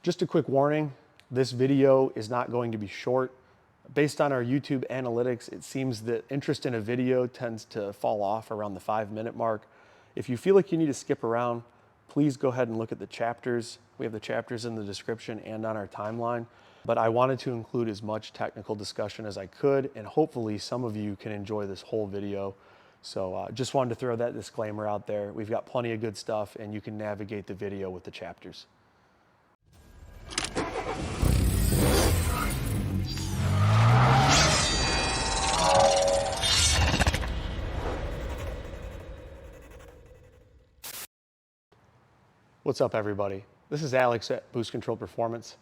Just a quick warning, this video is not going to be short. Based on our YouTube analytics, it seems that interest in a video tends to fall off around the 5-minute mark. If you feel like you need to skip around, please go ahead and look at the chapters. We have the chapters in the description and on our timeline. But I wanted to include as much technical discussion as I could, and hopefully some of you can enjoy this whole video. So just wanted to throw that disclaimer out there. We've got plenty of good stuff, and you can navigate the video with the chapters. What's up, everybody? This is Alex at Boost Control Performance.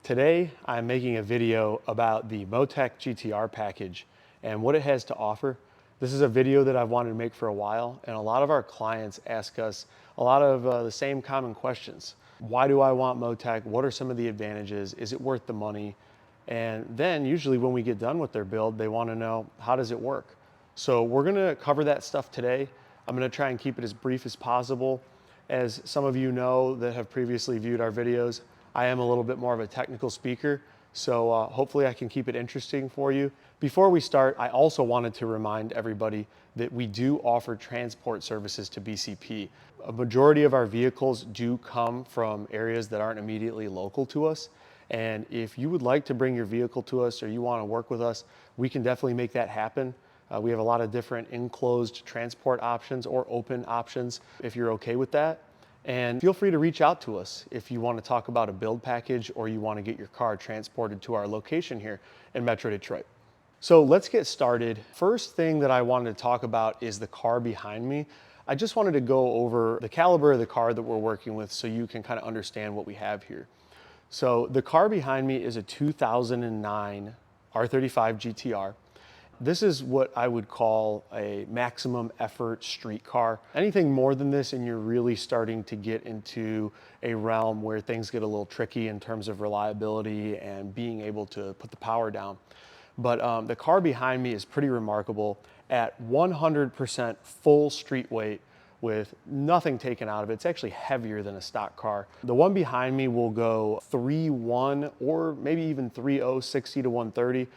Today, I'm making a video about the MoTeC GTR package and what it has to offer. This is a video that I've wanted to make for a while, and a lot of our clients ask us a lot of the same common questions. Why do I want MoTeC? What are some of the advantages? Is it worth the money? And then usually when we get done with their build, they want to know, how does it work? So we're going to cover that stuff today. I'm going to try and keep it as brief as possible. As some of you know that have previously viewed our videos, I am a little bit more of a technical speaker, so hopefully I can keep it interesting for you. Before we start, I also wanted to remind everybody that we do offer transport services to BCP. A majority of our vehicles do come from areas that aren't immediately local to us. And if you would like to bring your vehicle to us or you want to work with us, we can definitely make that happen. We have a lot of different enclosed transport options or open options if you're okay with that. And feel free to reach out to us if you want to talk about a build package or you want to get your car transported to our location here in Metro Detroit. So let's get started. First thing that I wanted to talk about is the car behind me. I just wanted to go over the caliber of the car that we're working with so you can kind of understand what we have here. So the car behind me is a 2009 R35 GTR. This is what I would call a maximum effort street car. Anything more than this and you're really starting to get into a realm where things get a little tricky in terms of reliability and being able to put the power down. But the car behind me is pretty remarkable at 100% full street weight with nothing taken out of it. It's actually heavier than a stock car. The one behind me will go 3.1 or maybe even 3.0, 60 to 130.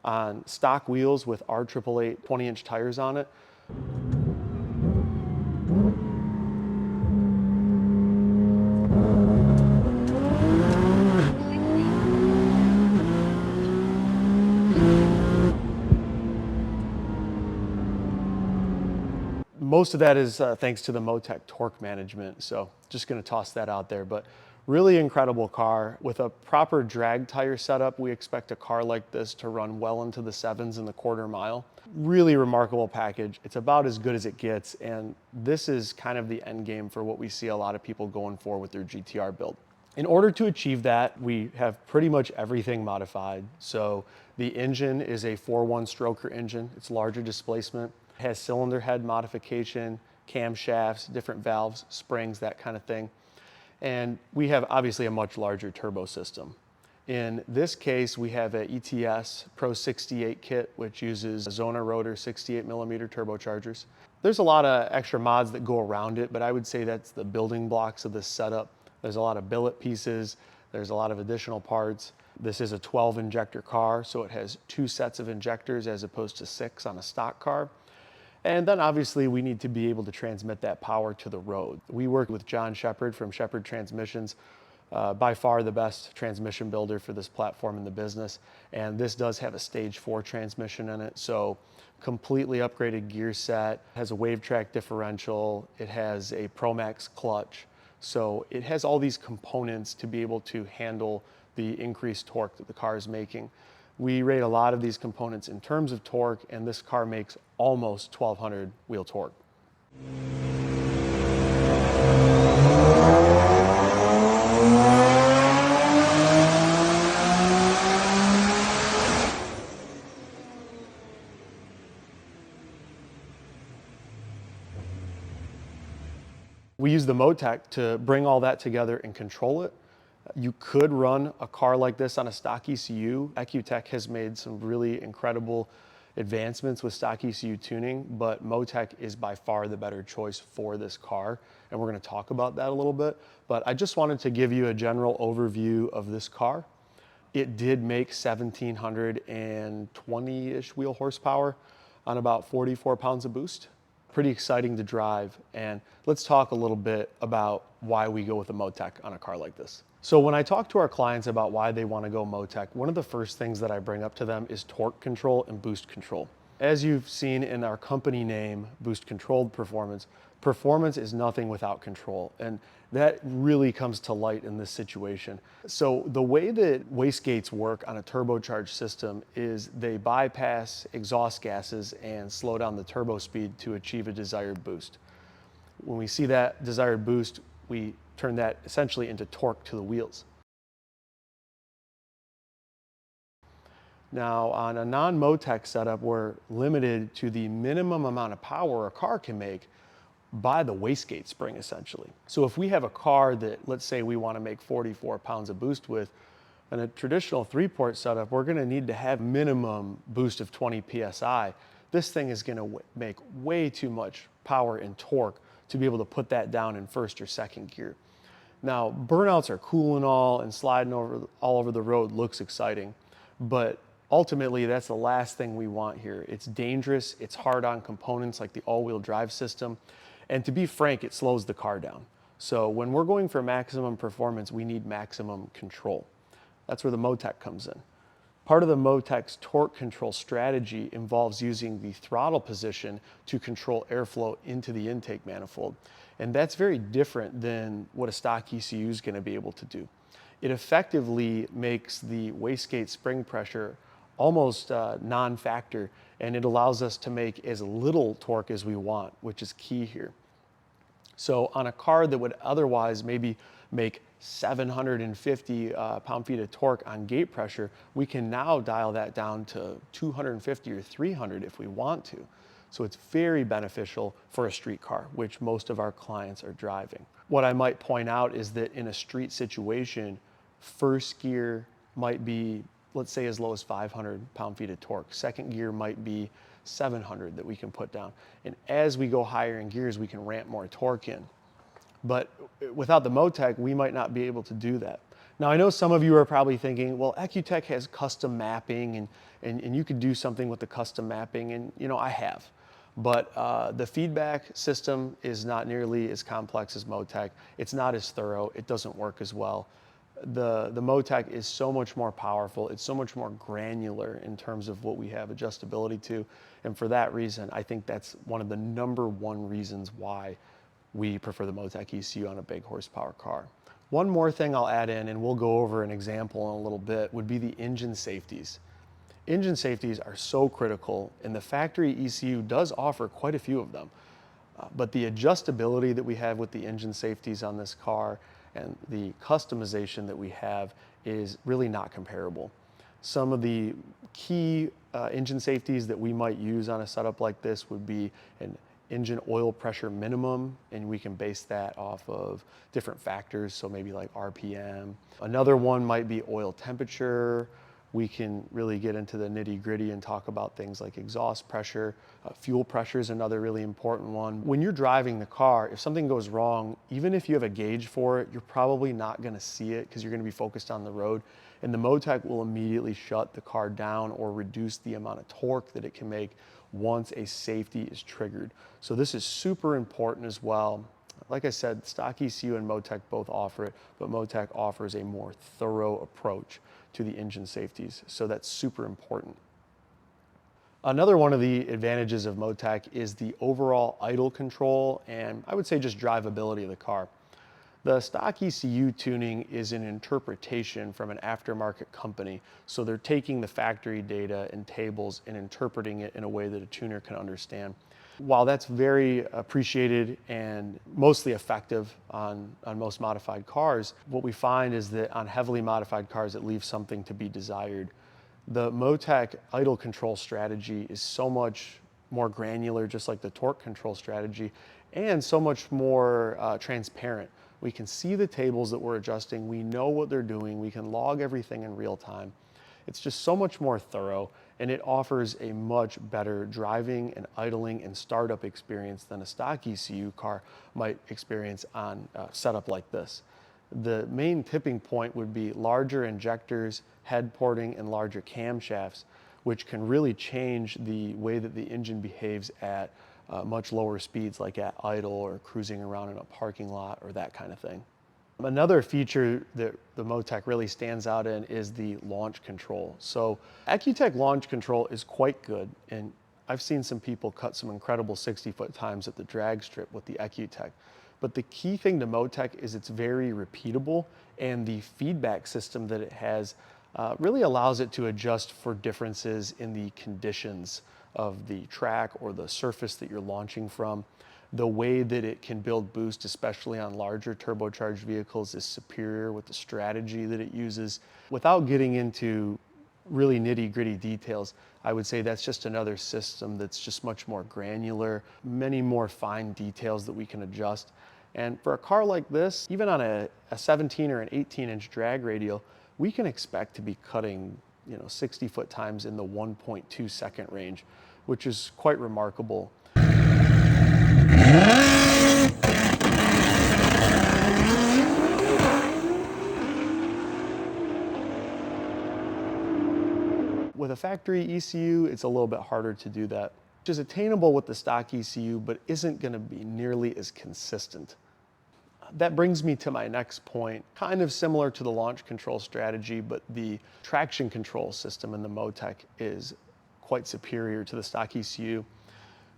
On stock wheels with R35 20-inch tires on it. Most of that is thanks to the MoTeC torque management, so just going to toss that out there. But really incredible car. With a proper drag tire setup, we expect a car like this to run well into the 7s in the quarter mile. Really remarkable package. It's about as good as it gets, and this is kind of the end game for what we see a lot of people going for with their GTR build. In order to achieve that, we have pretty much everything modified. So the engine is a 4.1 stroker engine. It's larger displacement. It has cylinder head modification, camshafts, different valves, springs, that kind of thing. And we have obviously a much larger turbo system. In this case, we have a ETS Pro 68 kit, which uses Zona Rotor 68 millimeter turbochargers. There's a lot of extra mods that go around it, but I would say that's the building blocks of this setup. There's a lot of billet pieces. There's a lot of additional parts. This is a 12 injector car, so it has 2 sets of injectors as opposed to 6 on a stock car. And then obviously we need to be able to transmit that power to the road. We work with John Shepard from Shepard Transmissions, by far the best transmission builder for this platform in the business. And this does have a stage 4 transmission in it. So completely upgraded gear set, has a wave track differential. It has a ProMax clutch. So it has all these components to be able to handle the increased torque that the car is making. We rate a lot of these components in terms of torque, and this car makes almost 1200 wheel torque. We use the MoTeC to bring all that together and control it. You could run a car like this on a stock ECU. ECutech has made some really incredible advancements with stock ECU tuning, but MoTeC is by far the better choice for this car, and we're going to talk about that a little bit. But I just wanted to give you a general overview of this car. It did make 1,720-ish wheel horsepower on about 44 pounds of boost. Pretty exciting to drive, and let's talk a little bit about why we go with a MoTeC on a car like this. So when I talk to our clients about why they want to go MoTeC, one of the first things that I bring up to them is torque control and boost control. As you've seen in our company name, Boost Controlled Performance, performance is nothing without control, and that really comes to light in this situation. So the way that wastegates work on a turbocharged system is they bypass exhaust gases and slow down the turbo speed to achieve a desired boost. When we see that desired boost, we turn that essentially into torque to the wheels. Now, on a non-MoTeC setup, we're limited to the minimum amount of power a car can make by the wastegate spring, essentially. So if we have a car that, let's say we want to make 44 pounds of boost with, in a traditional 3-port setup, we're going to need to have minimum boost of 20 PSI. This thing is going to make way too much power and torque to be able to put that down in first or second gear. Now, burnouts are cool and all, and sliding all over the road looks exciting, but ultimately, that's the last thing we want here. It's dangerous, it's hard on components like the all-wheel drive system, and to be frank, it slows the car down. So when we're going for maximum performance, we need maximum control. That's where the MoTeC comes in. Part of the MoTeC's torque control strategy involves using the throttle position to control airflow into the intake manifold. And that's very different than what a stock ECU is going to be able to do. It effectively makes the wastegate spring pressure almost non-factor, and it allows us to make as little torque as we want, which is key here. So on a car that would otherwise maybe make 750 pound-feet of torque on gate pressure, we can now dial that down to 250 or 300 if we want to. So it's very beneficial for a street car, which most of our clients are driving. What I might point out is that in a street situation, first gear might be, let's say, as low as 500 pound-feet of torque. Second gear might be 700 that we can put down. And as we go higher in gears, we can ramp more torque in. But without the MoTeC, we might not be able to do that. Now, I know some of you are probably thinking, well, ECUTech has custom mapping, and you could do something with the custom mapping, and I have. But the feedback system is not nearly as complex as MoTeC. It's not as thorough. It doesn't work as well. The MoTeC is so much more powerful. It's so much more granular in terms of what we have adjustability to. And for that reason, I think that's one of the #1 reasons why we prefer the MoTeC ECU on a big horsepower car. One more thing I'll add in, and we'll go over an example in a little bit, would be the engine safeties. Engine safeties are so critical, and the factory ECU does offer quite a few of them. But the adjustability that we have with the engine safeties on this car and the customization that we have is really not comparable. Some of the key engine safeties that we might use on a setup like this would be an engine oil pressure minimum, and we can base that off of different factors, so maybe like RPM. Another one might be oil temperature. We can really get into the nitty-gritty and talk about things like exhaust pressure. Fuel pressure is another really important one. When you're driving the car, if something goes wrong, even if you have a gauge for it, you're probably not going to see it because you're going to be focused on the road. And the MoTeC will immediately shut the car down or reduce the amount of torque that it can make once a safety is triggered. So this is super important as well. Like I said, stock ECU and MoTeC both offer it, but MoTeC offers a more thorough approach to the engine safeties. So that's super important. Another one of the advantages of MoTeC is the overall idle control and I would say just drivability of the car. The stock ECU tuning is an interpretation from an aftermarket company. So they're taking the factory data and tables and interpreting it in a way that a tuner can understand. While that's very appreciated and mostly effective on most modified cars, what we find is that on heavily modified cars, it leaves something to be desired. The MoTeC idle control strategy is so much more granular, just like the torque control strategy, and so much more transparent. We can see the tables that we're adjusting. We know what they're doing. We can log everything in real time. It's just so much more thorough, and it offers a much better driving and idling and startup experience than a stock ECU car might experience on a setup like this. The main tipping point would be larger injectors, head porting, and larger camshafts, which can really change the way that the engine behaves at much lower speeds, like at idle or cruising around in a parking lot or that kind of thing. Another feature that the MoTeC really stands out in is the launch control. So ECUTEC launch control is quite good, and I've seen some people cut some incredible 60-foot times at the drag strip with the ECUTEC. But the key thing to MoTeC is it's very repeatable, and the feedback system that it has really allows it to adjust for differences in the conditions of the track or the surface that you're launching from. The way that it can build boost, especially on larger turbocharged vehicles, is superior with the strategy that it uses. Without getting into really nitty-gritty details, I would say that's just another system that's just much more granular, many more fine details that we can adjust. And for a car like this, even on a 17 or an 18-inch drag radial, we can expect to be cutting 60-foot times in the 1.2 second range, which is quite remarkable. With a factory ECU, it's a little bit harder to do that, which is attainable with the stock ECU, but isn't going to be nearly as consistent. That brings me to my next point, kind of similar to the launch control strategy, but the traction control system in the MoTeC is quite superior to the stock ECU.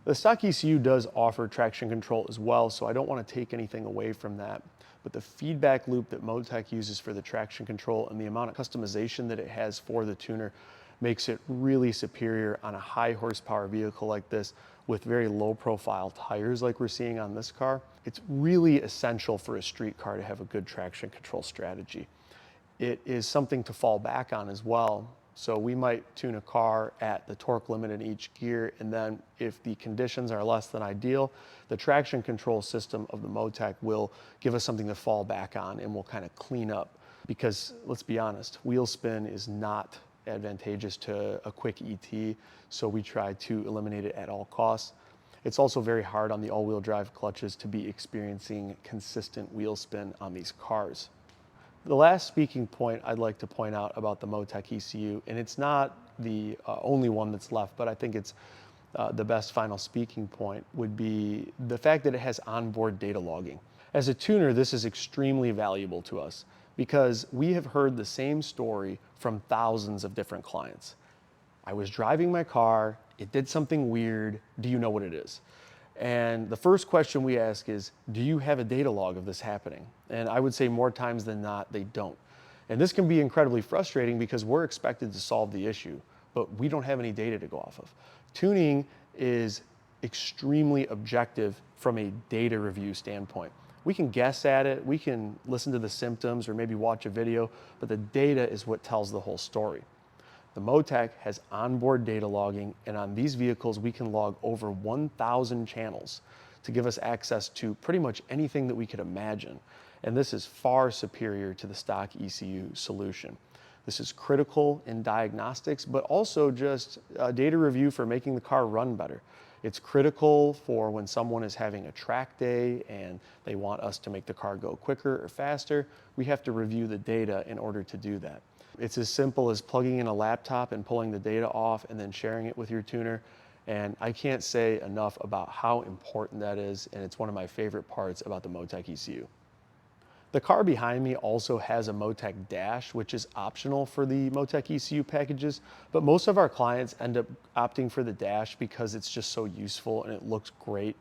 The stock ECU does offer traction control as well, so I don't want to take anything away from that. But the feedback loop that MoTeC uses for the traction control and the amount of customization that it has for the tuner makes it really superior on a high horsepower vehicle like this with very low profile tires like we're seeing on this car. It's really essential for a street car to have a good traction control strategy. It is something to fall back on as well. So we might tune a car at the torque limit in each gear, and then if the conditions are less than ideal, the traction control system of the MoTeC will give us something to fall back on, and we'll kind of clean up. Because let's be honest, wheel spin is not advantageous to a quick ET, so we try to eliminate it at all costs. It's also very hard on the all-wheel drive clutches to be experiencing consistent wheel spin on these cars. The last speaking point I'd like to point out about the MoTeC ECU, and it's not the only one that's left, but I think it's the best final speaking point, would be the fact that it has onboard data logging. As a tuner, this is extremely valuable to us because we have heard the same story from thousands of different clients. I was driving my car, it did something weird, do you know what it is? And the first question we ask is, do you have a data log of this happening? And I would say more times than not, they don't. And this can be incredibly frustrating because we're expected to solve the issue, but we don't have any data to go off of. Tuning is extremely objective from a data review standpoint. We can guess at it, we can listen to the symptoms or maybe watch a video, but the data is what tells the whole story. The MoTeC has onboard data logging, and on these vehicles, we can log over 1,000 channels to give us access to pretty much anything that we could imagine. And this is far superior to the stock ECU solution. This is critical in diagnostics, but also just a data review for making the car run better. It's critical for when someone is having a track day and they want us to make the car go quicker or faster. We have to review the data in order to do that. It's as simple as plugging in a laptop and pulling the data off and then sharing it with your tuner. And I can't say enough about how important that is, and it's one of my favorite parts about the MoTeC ECU. The car behind me also has a MoTeC Dash, which is optional for the MoTeC ECU packages, but most of our clients end up opting for the Dash because it's just so useful and it looks great.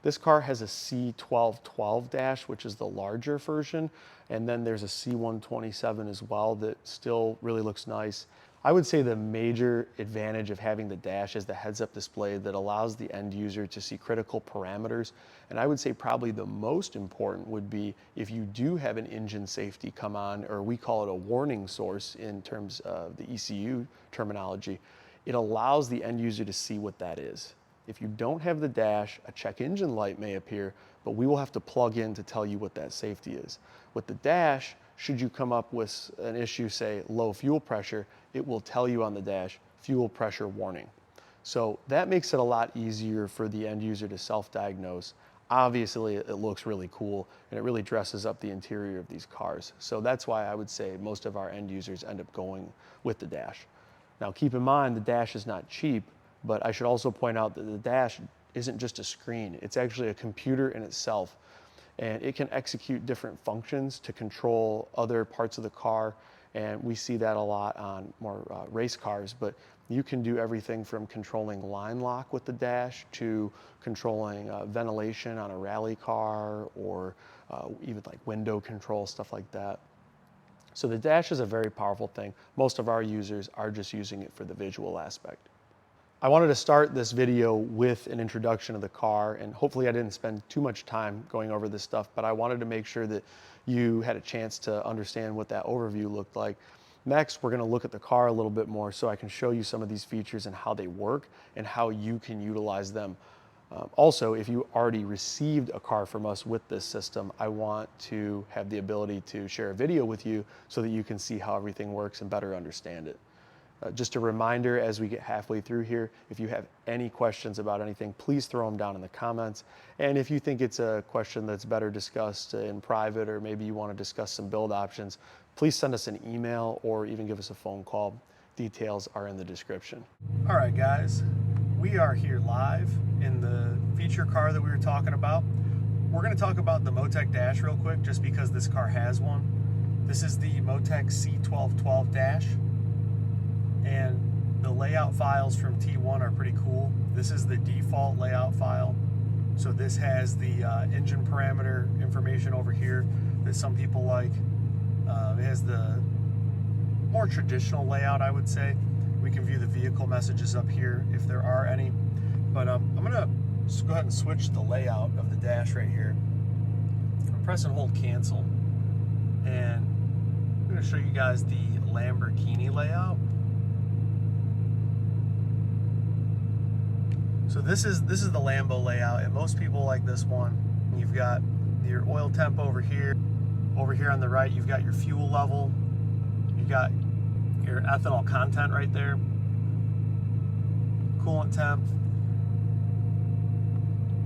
This car has a C1212 dash, which is the larger version, and then there's a C127 as well that still really looks nice. I would say the major advantage of having the dash is the heads-up display that allows the end user to see critical parameters. And I would say probably the most important would be if you do have an engine safety come on, or we call it a warning source in terms of the ECU terminology, it allows the end user to see what that is. If you don't have the dash, a check engine light may appear, but we will have to plug in to tell you what that safety is. With the dash, should you come up with an issue, say low fuel pressure, it will tell you on the dash, fuel pressure warning. So that makes it a lot easier for the end user to self-diagnose. Obviously, it looks really cool and it really dresses up the interior of these cars. So that's why I would say most of our end users end up going with the dash. Now keep in mind, the dash is not cheap, but I should also point out that the dash isn't just a screen. It's actually a computer in itself, and it can execute different functions to control other parts of the car. And we see that a lot on more race cars, but you can do everything from controlling line lock with the dash to controlling ventilation on a rally car, or even like window control, stuff like that. So the dash is a very powerful thing. Most of our users are just using it for the visual aspect. I wanted to start this video with an introduction of the car, and hopefully I didn't spend too much time going over this stuff, but I wanted to make sure that you had a chance to understand what that overview looked like. Next, we're going to look at the car a little bit more so I can show you some of these features and how they work and how you can utilize them. Also, if you already received a car from us with this system, I want to have the ability to share a video with you so that you can see how everything works and better understand it. Just a reminder, as we get halfway through here, if you have any questions about anything, please throw them down in the comments. And if you think it's a question that's better discussed in private, or maybe you want to discuss some build options, please send us an email or even give us a phone call. Details are in the description. All right, guys, we are here live in the feature car that we were talking about. We're going to talk about the MoTeC Dash real quick, just because this car has one. This is the MoTeC C1212 Dash. And the layout files from T1 are pretty cool. This is the default layout file. So this has the engine parameter information over here that some people like. It has the more traditional layout, I would say. We can view the vehicle messages up here if there are any. But I'm gonna go ahead and switch the layout of the dash right here. I'm press and hold cancel. And I'm gonna show you guys the Lamborghini layout. So this is the Lambo layout, and most people like this one. You've got your oil temp over here. Over here on the right, you've got your fuel level. You've got your ethanol content right there. Coolant temp.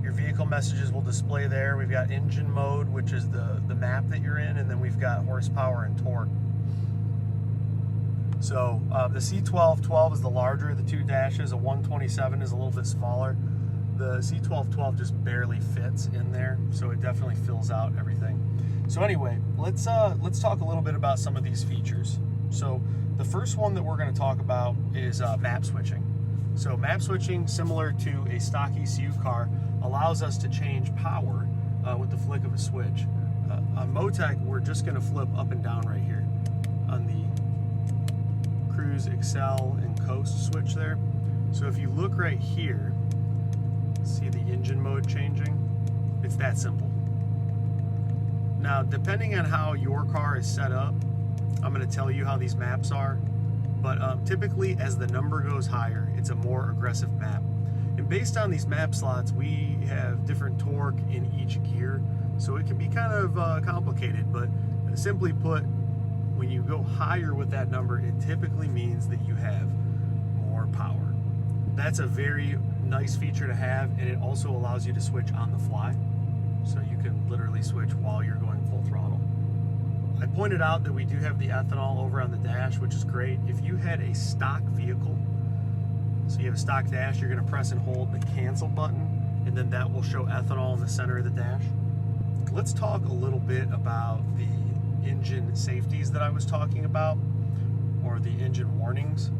Your vehicle messages will display there. We've got engine mode, which is the map that you're in, and then we've got horsepower and torque. So the C1212 is the larger of the two dashes. A 127 is a little bit smaller. The C1212 just barely fits in there, so it definitely fills out everything. So anyway, let's talk a little bit about some of these features. So the first one that we're going to talk about is map switching. So map switching, similar to a stock ECU car, allows us to change power with the flick of a switch. On MoTeC, we're just going to flip up and down right here on the Cruise, Excel, and Coast switch there. So if you look right here, see the engine mode changing? It's that simple. Now, depending on how your car is set up, I'm going to tell you how these maps are, but typically as the number goes higher, it's a more aggressive map. And based on these map slots, we have different torque in each gear, so it can be kind of complicated, but simply put, when you go higher with that number, it typically means that you have more power. That's a very nice feature to have, and it also allows you to switch on the fly. So you can literally switch while you're going full throttle. I pointed out that we do have the ethanol over on the dash, which is great. If you had a stock vehicle, so you have a stock dash, you're going to press and hold the cancel button, and then that will show ethanol in the center of the dash. Let's talk a little bit about the engine safeties that I was talking about, or the engine warnings.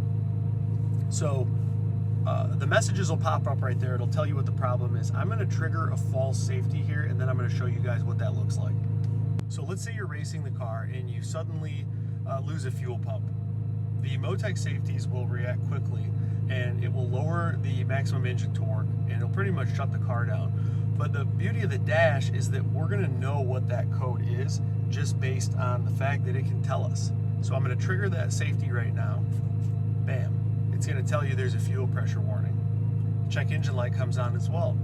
So the messages will pop up right there. It'll tell you what the problem is. I'm going to trigger a false safety here, and then I'm going to show you guys what that looks like. So let's say you're racing the car and you suddenly lose a fuel pump. The MoTeC safeties will react quickly, and it will lower the maximum engine torque, and it'll pretty much shut the car down. But the beauty of the dash is that we're going to know what that code is just based on the fact that it can tell us. So I'm going to trigger that safety right now. Bam. It's going to tell you there's a fuel pressure warning. Check engine light comes on as well.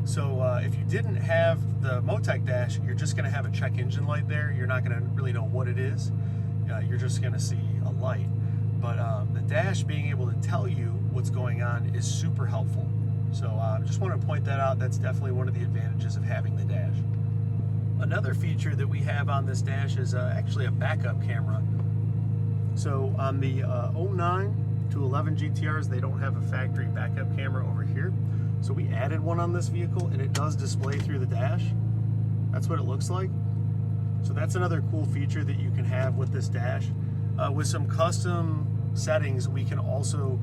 So if you didn't have the MoTeC Dash, you're just going to have a check engine light there. You're not going to really know what it is. You're just going to see a light. But the Dash being able to tell you what's going on is super helpful. So I just want to point that out. That's definitely one of the advantages of having the Dash. Another feature that we have on this Dash is actually a backup camera. So on the 09 to 11 GTRs, they don't have a factory backup camera over here. So we added one on this vehicle, and it does display through the dash. That's what it looks like. So that's another cool feature that you can have with this dash. With some custom settings, we can also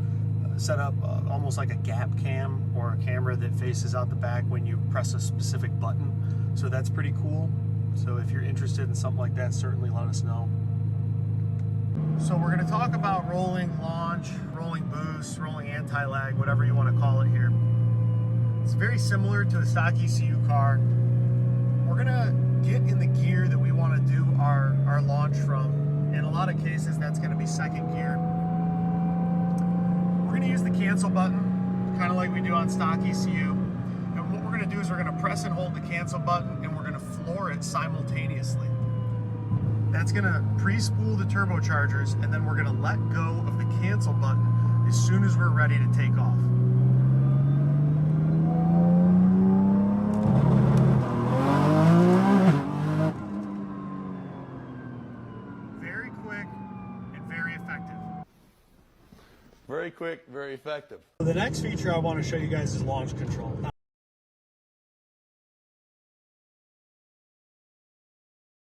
set up almost like a gap cam, or a camera that faces out the back when you press a specific button. So that's pretty cool. So if you're interested in something like that, certainly let us know. So we're going to talk about rolling launch, rolling boost, rolling anti-lag, whatever you want to call it here. It's very similar to the stock ECU car. We're going to get in the gear that we want to do our launch from. In a lot of cases, that's going to be second gear. We're going to use the cancel button, kind of like we do on stock ECU. And what we're going to do is we're going to press and hold the cancel button, and we're going to floor it simultaneously. That's going to pre-spool the turbochargers, and then we're going to let go of the cancel button as soon as we're ready to take off. Very quick and very effective. Very quick, very effective. The next feature I want to show you guys is launch control.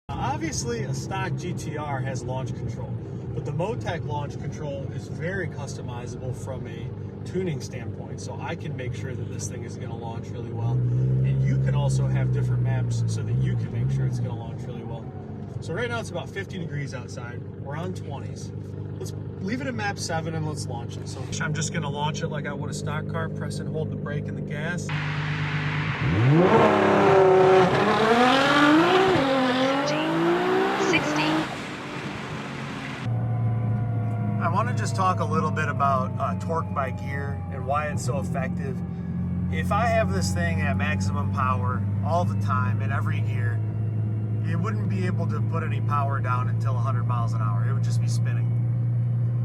Obviously, a stock GTR has launch control, but the MoTeC launch control is very customizable from a tuning standpoint, so I can make sure that this thing is going to launch really well. And you can also have different maps so that you can make sure it's going to launch really well. So right now it's about 50 degrees outside. We're on 20s. Let's leave it at map 7 and let's launch it. So I'm just going to launch it like I would a stock car, press and hold the brake and the gas. 60. I want to just talk a little bit about torque by gear and why it's so effective. If I have this thing at maximum power all the time in every gear, it wouldn't be able to put any power down until 100 miles an hour. It would just be spinning.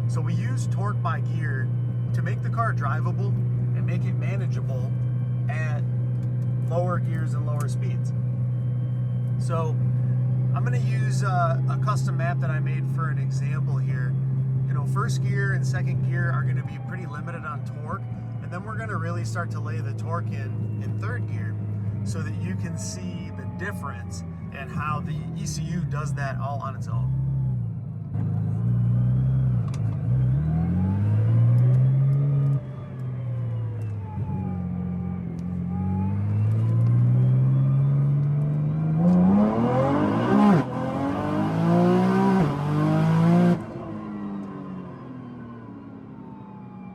So we use torque by gear to make the car drivable and make it manageable at lower gears and lower speeds. So I'm going to use a custom map that I made for an example here. You know, first gear and second gear are going to be pretty limited on torque, and then we're going to really start to lay the torque in third gear so that you can see the difference and how the ECU does that all on its own.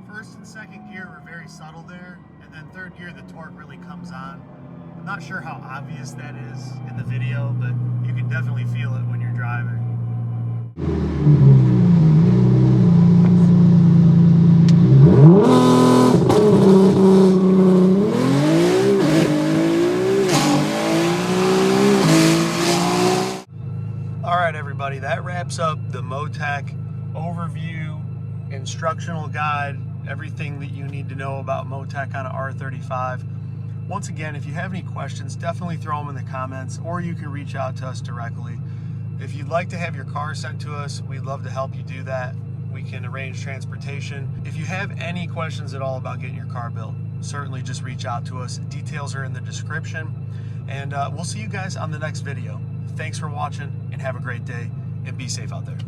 First and second gear were very subtle there, and then third gear the torque really comes on. I'm not sure how obvious that is in the video, but you can definitely feel it when you're driving. All right, everybody, that wraps up the MoTeC overview, instructional guide, everything that you need to know about MoTeC on an R35. Once again, if you have any questions, definitely throw them in the comments, or you can reach out to us directly. If you'd like to have your car sent to us, we'd love to help you do that. We can arrange transportation. If you have any questions at all about getting your car built, certainly just reach out to us. Details are in the description, and we'll see you guys on the next video. Thanks for watching, and have a great day, and be safe out there.